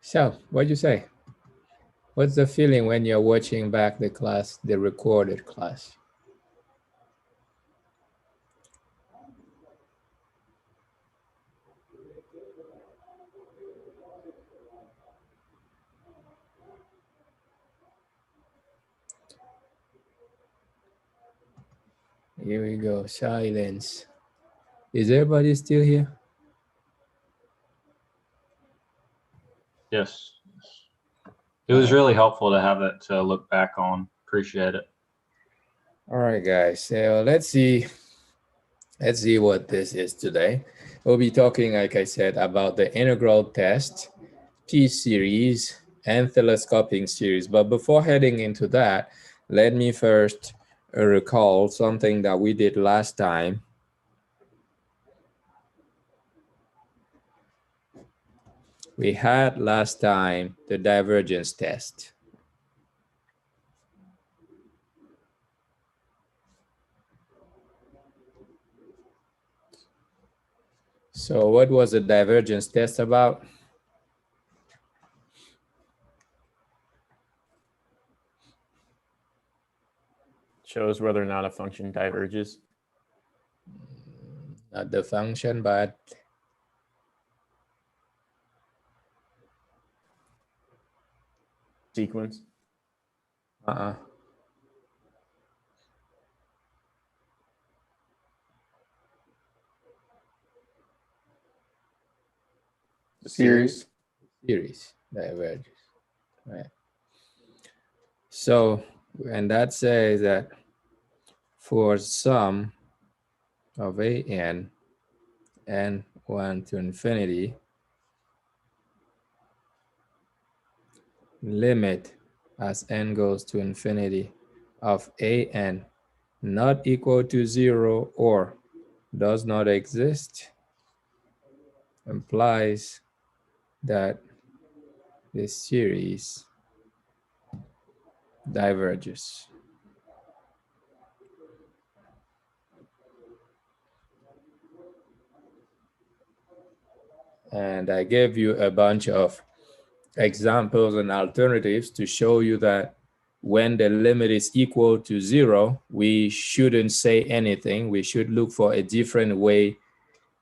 So, what'd you say? What's the feeling when you're watching back the class, the recorded class? Here we go, silence. Is everybody still here? Yes. It was really helpful to have it to look back on. Appreciate it. All right, guys. So let's see what this is today. We'll be talking, like I said, about the integral test, P-series, and telescoping series. But before heading into that, let me first recall something that we did last time. We had last time the divergence test. So what was the divergence test about? Shows whether or not a function diverges. Not the function, but Sequence. The series. Series diverges, right? So, and that says that for sum of an n1 to infinity, limit as n goes to infinity of an not equal to 0 or does not exist implies that this series diverges. And I gave you a bunch of examples and alternatives to show you that when the limit is equal to 0, we shouldn't say anything. We should look for a different way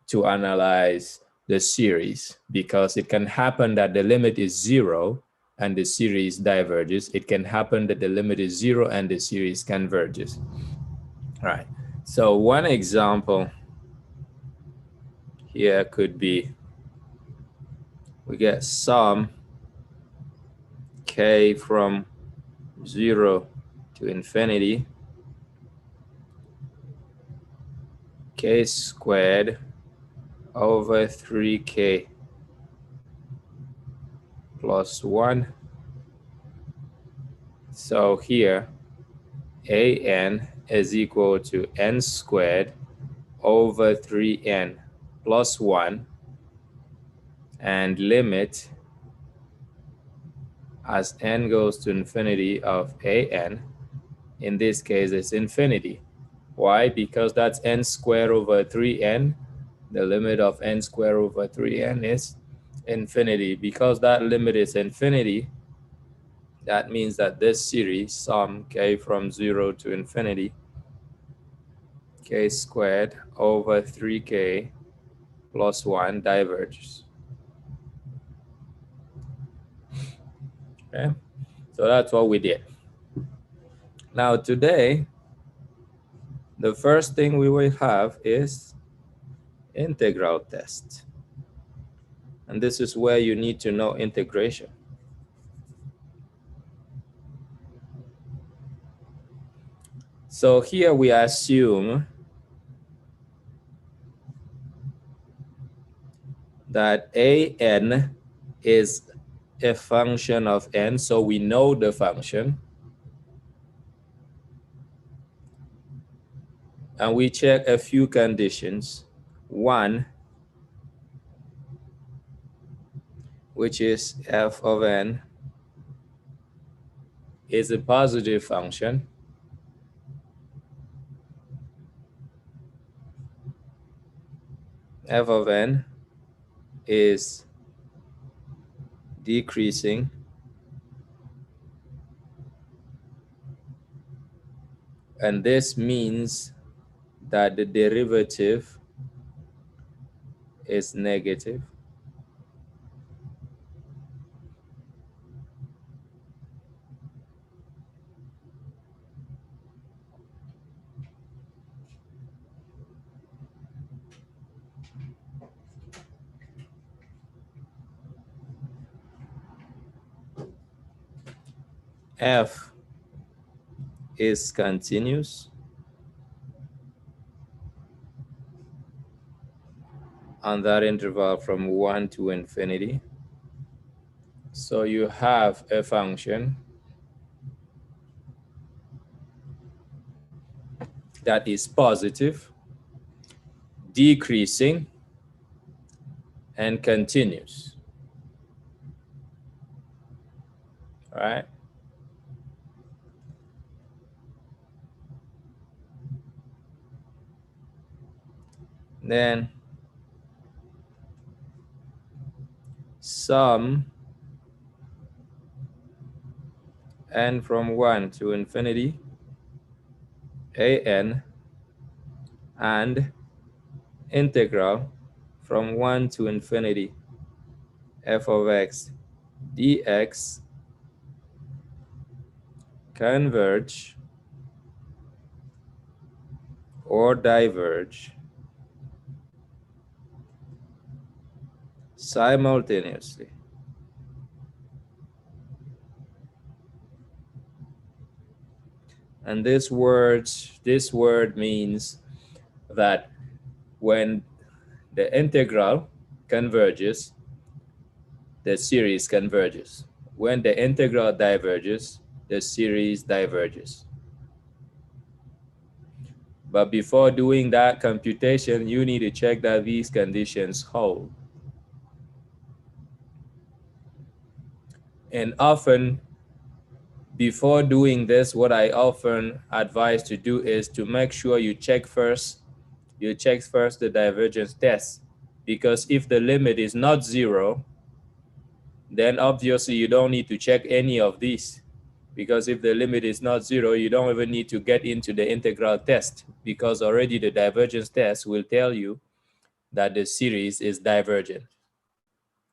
to analyze the series, because it can happen that the limit is 0 and the series diverges. It can happen that the limit is 0 and the series converges. All right. So one example here could be, we get sum k from 0 to infinity, k squared over 3k plus 1. So here, an is equal to n squared over 3n plus 1, and limit as n goes to infinity of an, in this case it's infinity. Why? Because that's n squared over 3n. The limit of n squared over 3n is infinity. Because that limit is infinity, that means that this series, sum k from 0 to infinity, k squared over 3k plus 1 diverges. Okay, so that's what we did. Now today, the first thing we will have is integral test. And this is where you need to know integration. So here we assume that an is a function of n, so we know the function. And we check a few conditions. One, which is f of n is a positive function. F of n is decreasing, and this means that the derivative is negative. F is continuous on that interval from 1 to infinity. So you have a function that is positive, decreasing, and continuous. All right? Then sum n from 1 to infinity an and integral from 1 to infinity f of x dx converge or diverge simultaneously. And this word means that when the integral converges, the series converges. When the integral diverges, the series diverges. But before doing that computation, you need to check that these conditions hold. And often, before doing this, what I often advise to do is to make sure you check first the divergence test. Because if the limit is not 0, then obviously you don't need to check any of these. Because if the limit is not 0, you don't even need to get into the integral test, because already the divergence test will tell you that the series is divergent.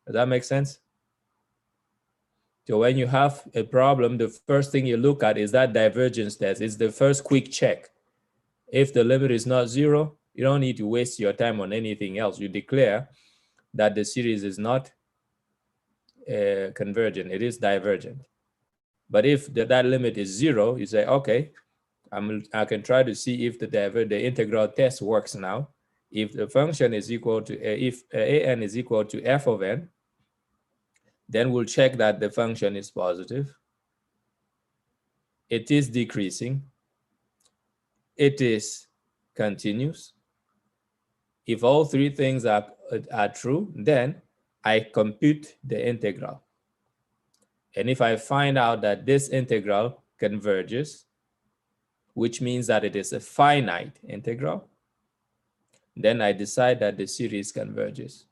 Does that make sense? So when you have a problem, the first thing you look at is that divergence test. It's the first quick check. If the limit is not 0, you don't need to waste your time on anything else. You declare that the series is not convergent, it is divergent. But if that limit is 0, you say, okay, I can try to see if the integral test works now. If the function is equal to, if an is equal to f of n, then we'll check that the function is positive. It is decreasing. It is continuous. If all three things are true, then I compute the integral. And if I find out that this integral converges, which means that it is a finite integral, then I decide that the series converges.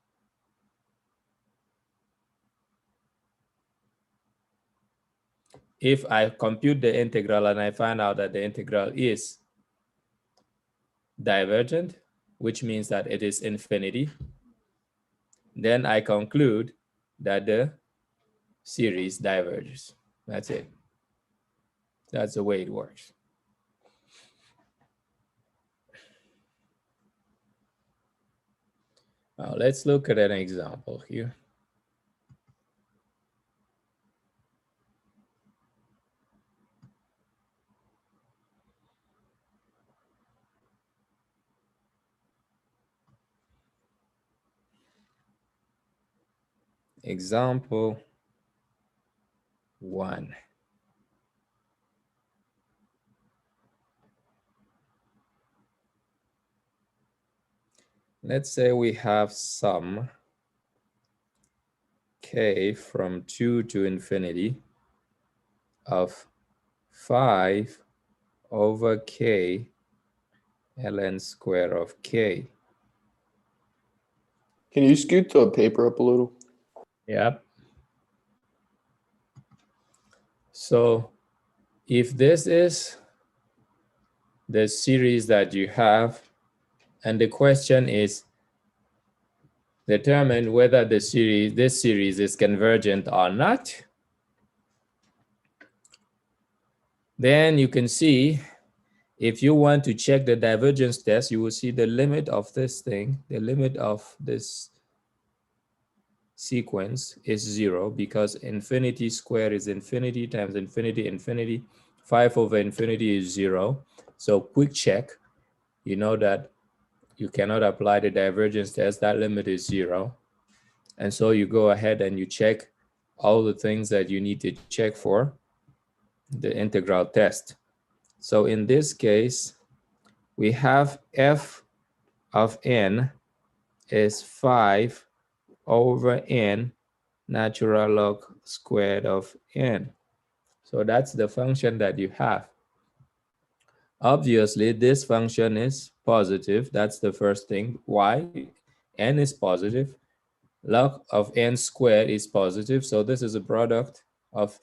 If I compute the integral and I find out that the integral is divergent, which means that it is infinity, then I conclude that the series diverges. That's it. That's the way it works. Now let's look at an example here. Example 1. Let's say we have sum k from 2 to infinity of 5 over k ln square of k. Can you scoot the paper up a little? Yep. So if this is the series that you have, and the question is determine whether this series is convergent or not, then you can see if you want to check the divergence test, you will see the limit of this thing, the limit of this sequence is 0 because infinity squared is infinity times infinity infinity. 5 over infinity is 0. So quick check, you know that you cannot apply the divergence test. That limit is 0. And so you go ahead and you check all the things that you need to check for the integral test. So in this case, we have f of n is 5 over n natural log squared of n. So that's the function that you have. Obviously, this function is positive. That's the first thing. Why? N is positive. Log of n squared is positive. So this is a product of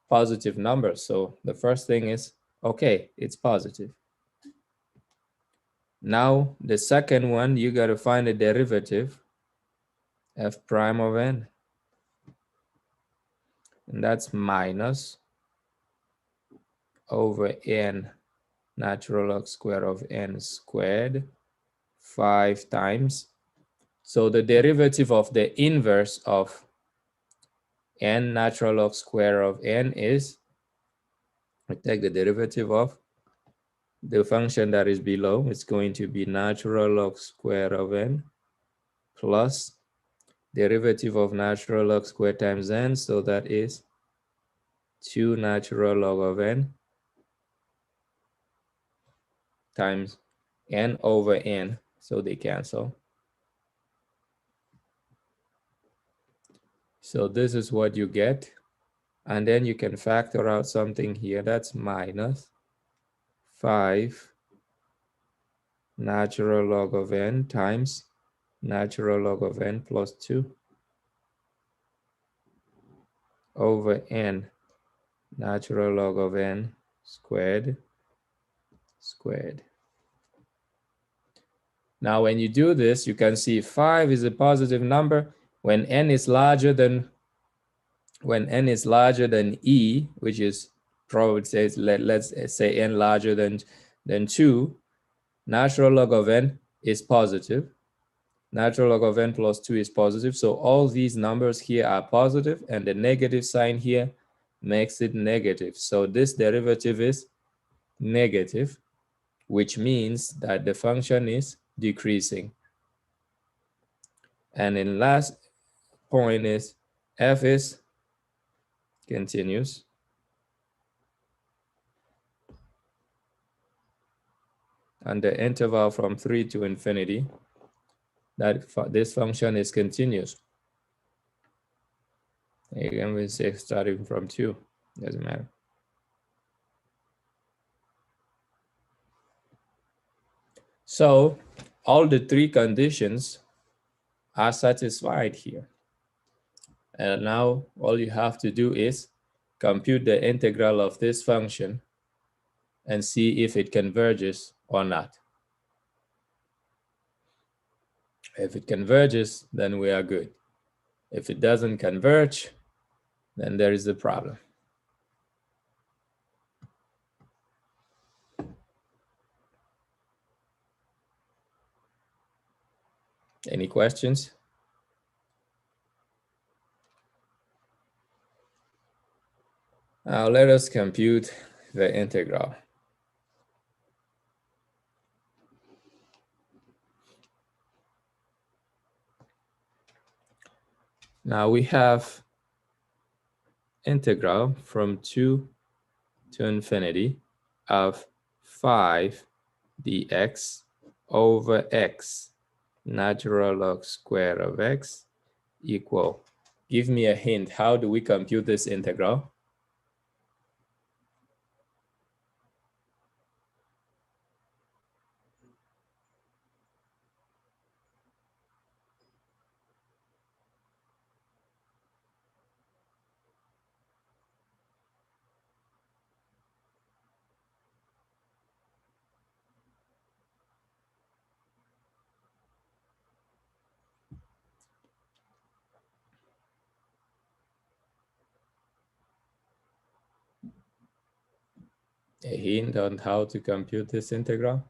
positive numbers. So the first thing is, okay, it's positive. Now, the second one, you got to find a derivative, f prime of n. And that's minus over n natural log square of n squared 5 times. So the derivative of the inverse of n natural log square of n is, we take the derivative of the function that is below. It's going to be natural log square of n plus derivative of natural log square times n. So that is 2 natural log of n times n over n. So they cancel. So this is what you get. And then you can factor out something here. That's minus 5 natural log of n times natural log of n plus 2 over n natural log of n squared. Now when you do this, you can see 5 is a positive number when n is larger than e, which is probably says let's say n larger than 2. Natural log of n is positive. Natural log of n plus 2 is positive. So all these numbers here are positive, and the negative sign here makes it negative. So this derivative is negative, which means that the function is decreasing. And in last point is f is continuous. And the interval from 3 to infinity, that this function is continuous. Again, we say starting from 2, doesn't matter. So all the three conditions are satisfied here. And now all you have to do is compute the integral of this function and see if it converges or not. If it converges, then we are good. If it doesn't converge, then there is a problem. Any questions? Now let us compute the integral. Now we have integral from 2 to infinity of 5 dx over x natural log square of x equal. Give me a hint. How do we compute this integral? A hint on how to compute this integral?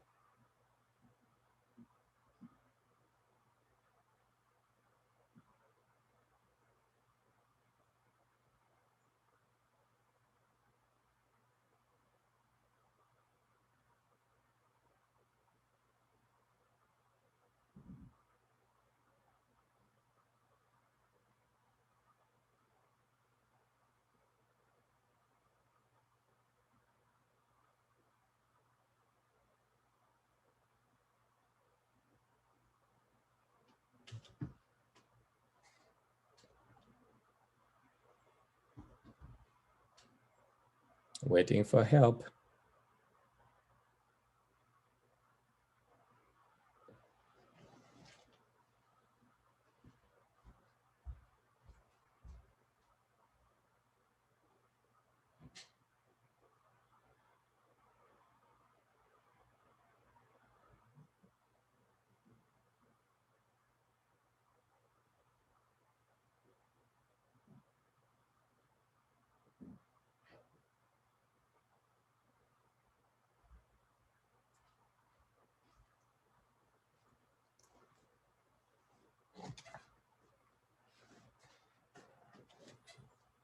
Waiting for help.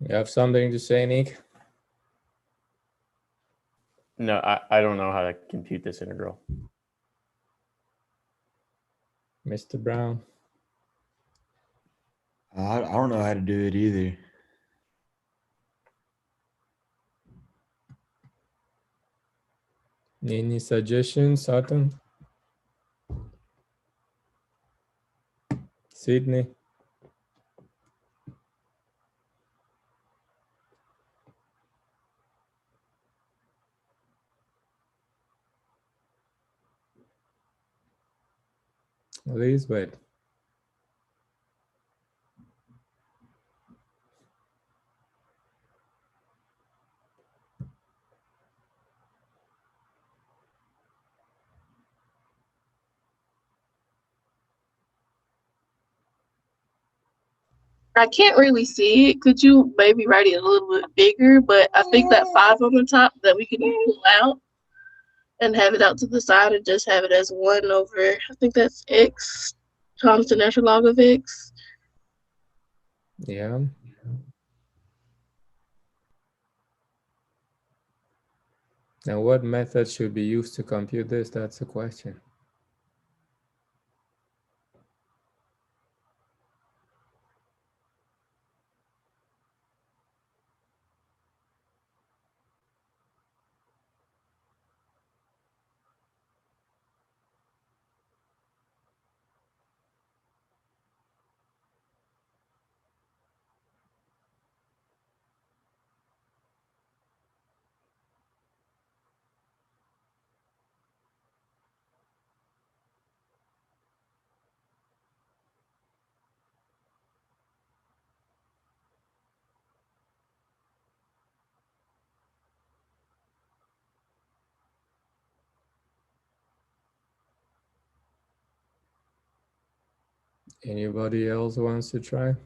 You have something to say, Nick? No, I don't know how to compute this integral. Mr. Brown? I don't know how to do it either. Any suggestions, Autumn? Sydney? Elizabeth? I can't really see it. Could you maybe write it a little bit bigger? But I think that 5 on the top that we can pull out and have it out to the side and just have it as 1 over, I think that's x times the natural log of x. Yeah. Now, what method should be used to compute this? That's the question. Anybody else wants to try?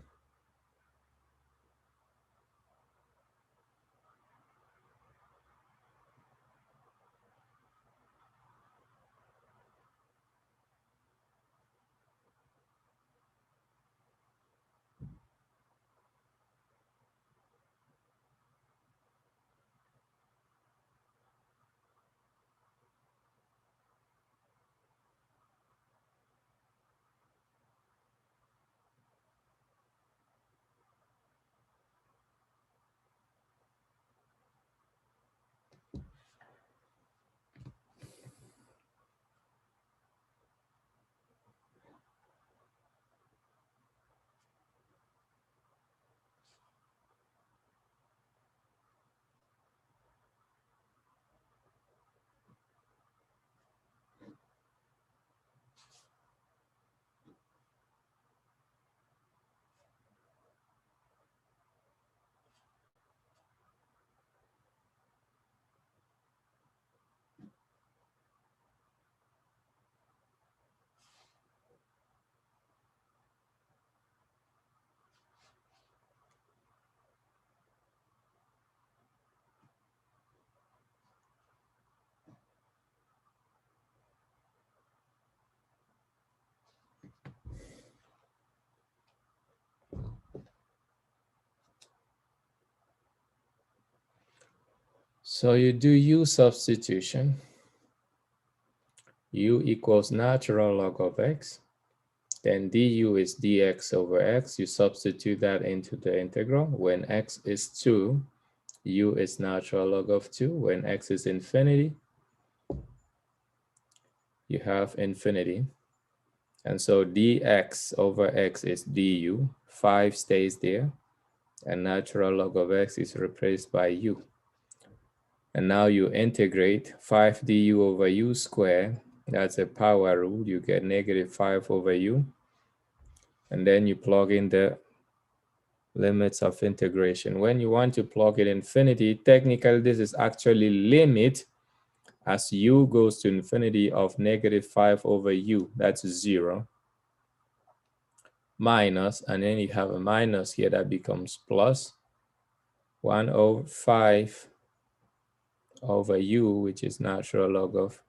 So you do u substitution. U equals natural log of x. Then du is dx over x. You substitute that into the integral. When x is 2, u is natural log of 2. When x is infinity, you have infinity. And so dx over x is du. 5 stays there. And natural log of x is replaced by u. And now you integrate 5 du over u squared. That's a power rule. You get negative 5 over u. And then you plug in the limits of integration. When you want to plug in infinity, technically this is actually limit as u goes to infinity of negative 5 over u. That's 0. Minus, and then you have a minus here that becomes plus 1 over 5 over u, which is natural log of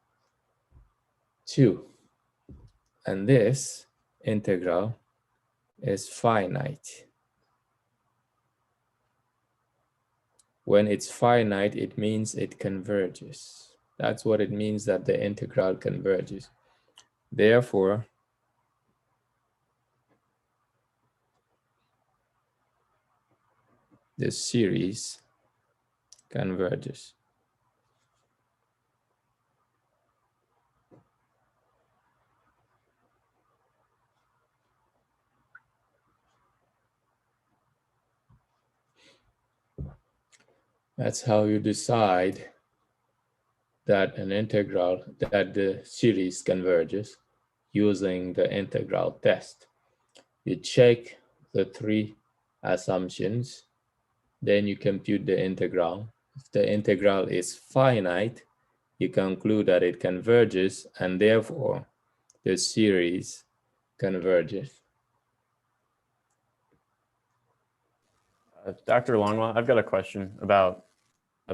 2. And this integral is finite. When it's finite, it means it converges. That's what it means that the integral converges. Therefore, the series converges. That's how you decide that an integral, that the series converges using the integral test. You check the 3 assumptions, then you compute the integral. If the integral is finite, you conclude that it converges, and therefore the series converges. Dr. Longwell, I've got a question about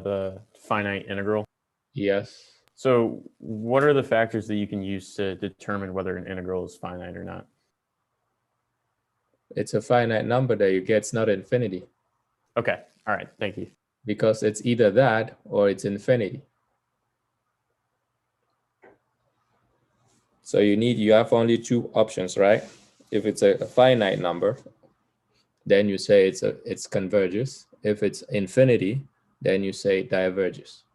the finite integral. Yes. So what are the factors that you can use to determine whether an integral is finite or not? It's a finite number that you get. It's not infinity. Okay. All right. Thank you. Because it's either that or it's infinity. So you have only 2 options, right? If it's a finite number, then you say it's converges. If it's infinity, then you say it diverges.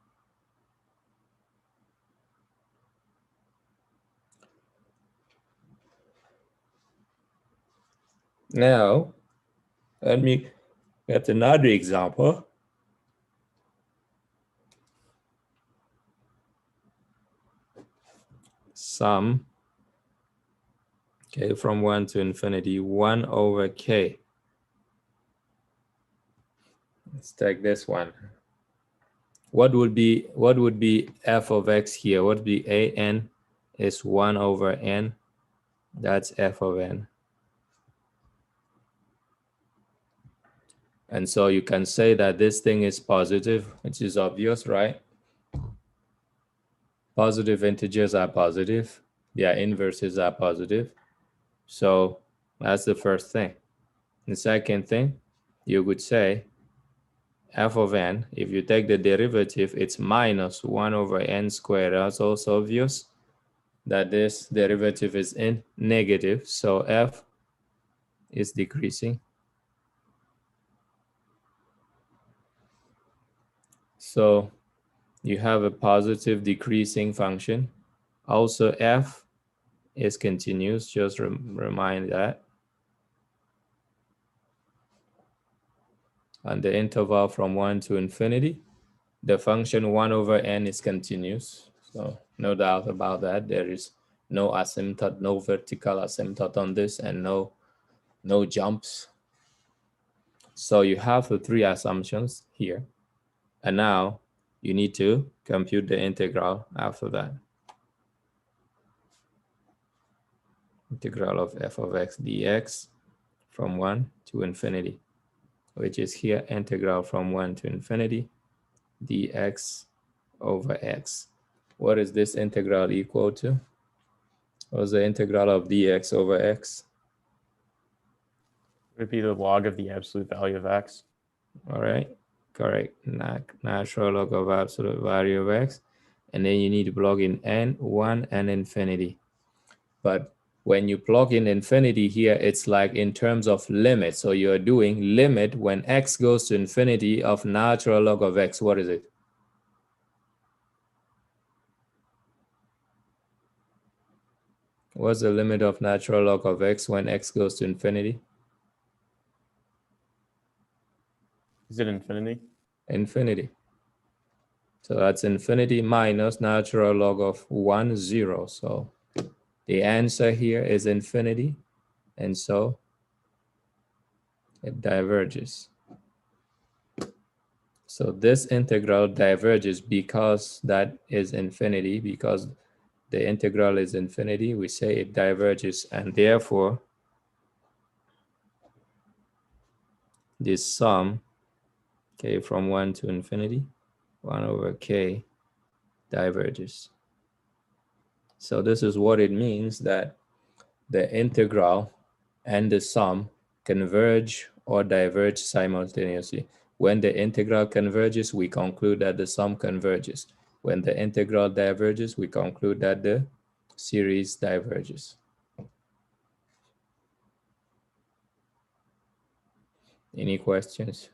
Now, let me get another example. Sum, okay, from 1 to infinity, 1 over k. Let's take this one. What would be f of x here? What would be an is 1 over n. That's f of n. And so you can say that this thing is positive, which is obvious, right? Positive integers are positive. Their inverses are positive. So that's the first thing. The second thing, you could say f of n, if you take the derivative, it's minus 1 over n squared. That's also obvious that this derivative is in negative. So f is decreasing. So you have a positive decreasing function. Also, f is continuous, just remind that. And the interval from 1 to infinity, the function 1 over n is continuous. So no doubt about that. There is no asymptote, no vertical asymptote on this, and no jumps. So you have the 3 assumptions here. And now you need to compute the integral after that. Integral of f of x dx from 1 to infinity, which is here integral from 1 to infinity dx over x. What is this integral equal to? What's the integral of dx over x? Would it be the log of the absolute value of x? All right. Correct. Natural log of absolute value of x. And then you need to plug in n, 1, and infinity. But when you plug in infinity here, it's like in terms of limit. So you're doing limit when x goes to infinity of natural log of x. What is it? What's the limit of natural log of x when x goes to infinity? Is it infinity? Infinity. So that's infinity minus natural log of 1, 0. So the answer here is infinity. And so it diverges. So this integral diverges because that is infinity, because the integral is infinity, we say it diverges, and therefore this sum, k from 1 to infinity, 1 over k diverges. So this is what it means that the integral and the sum converge or diverge simultaneously. When the integral converges, we conclude that the sum converges. When the integral diverges, we conclude that the series diverges. Any questions?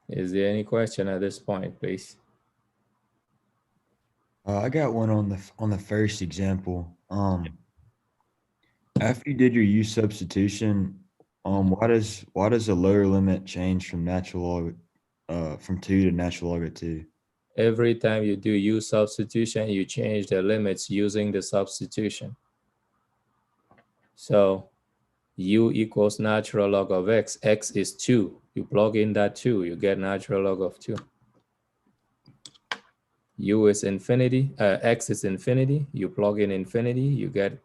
Is there any question at this point, please? I got one on the first example. After you did your U substitution, why does the lower limit change from natural log from 2 to natural log of 2? Every time you do U substitution, you change the limits using the substitution. So U equals natural log of x. X is 2. You plug in that 2, you get natural log of 2. U is infinity, x is infinity. You plug in infinity, you get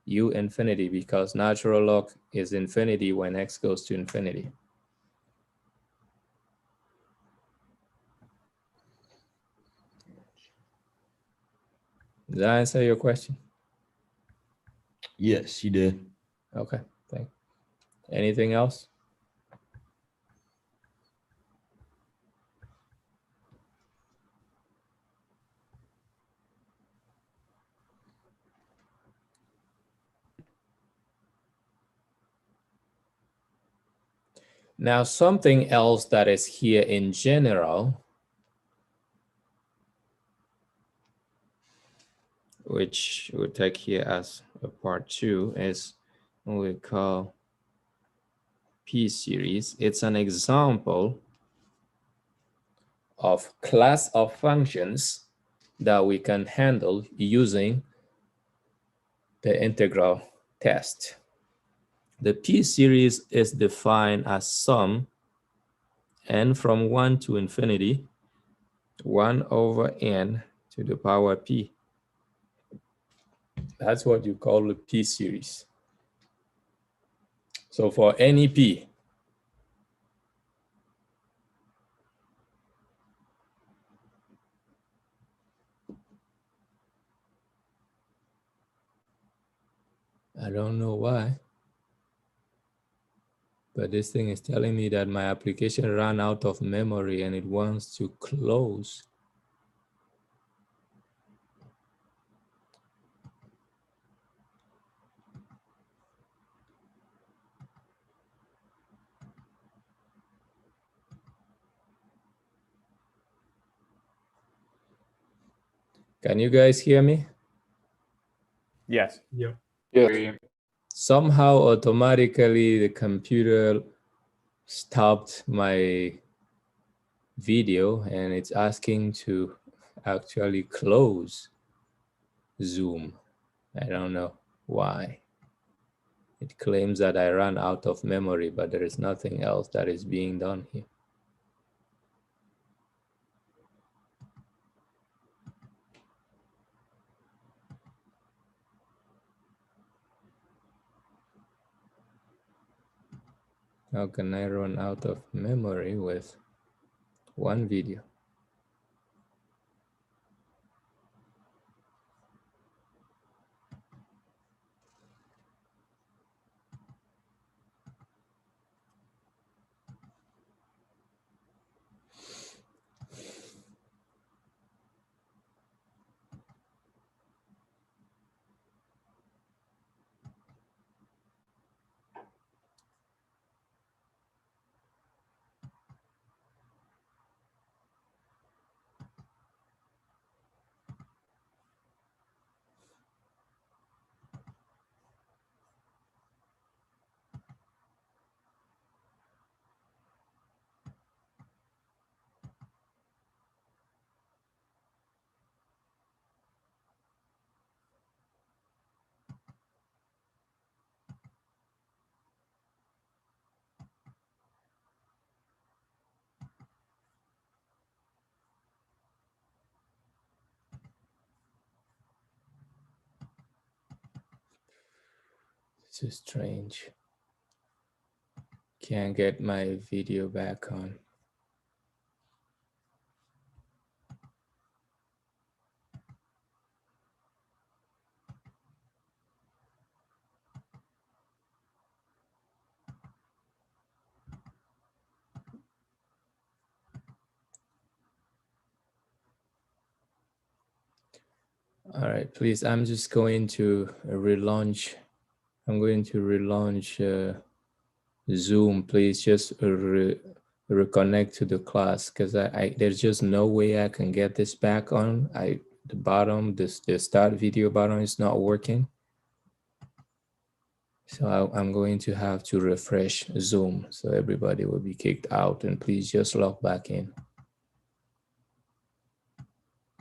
U infinity because natural log is infinity when x goes to infinity. Does that answer your question? Yes, you did. Okay, thank you. Anything else? Now, something else that is here in general, which we'll take here as a part 2, is what we call P-series. It's an example of class of functions that we can handle using the integral test. The P-series is defined as sum n from 1 to infinity, 1 over n to the power p. That's what you call the P-series. So for any p, I don't know why, but this thing is telling me that my application ran out of memory and it wants to close. Can you guys hear me? Yes. Yeah. Somehow automatically the computer stopped my video and it's asking to actually close Zoom. I don't know why. It claims that I ran out of memory, but there is nothing else that is being done here. How can I run out of memory with one video? This is strange. Can't get my video back on. All right, please, I'm just going to relaunch. I'm going to relaunch Zoom. Please just reconnect to the class, because I there's just no way I can get this back on. The bottom, the start video button is not working. So I'm going to have to refresh Zoom, so everybody will be kicked out, and please just log back in.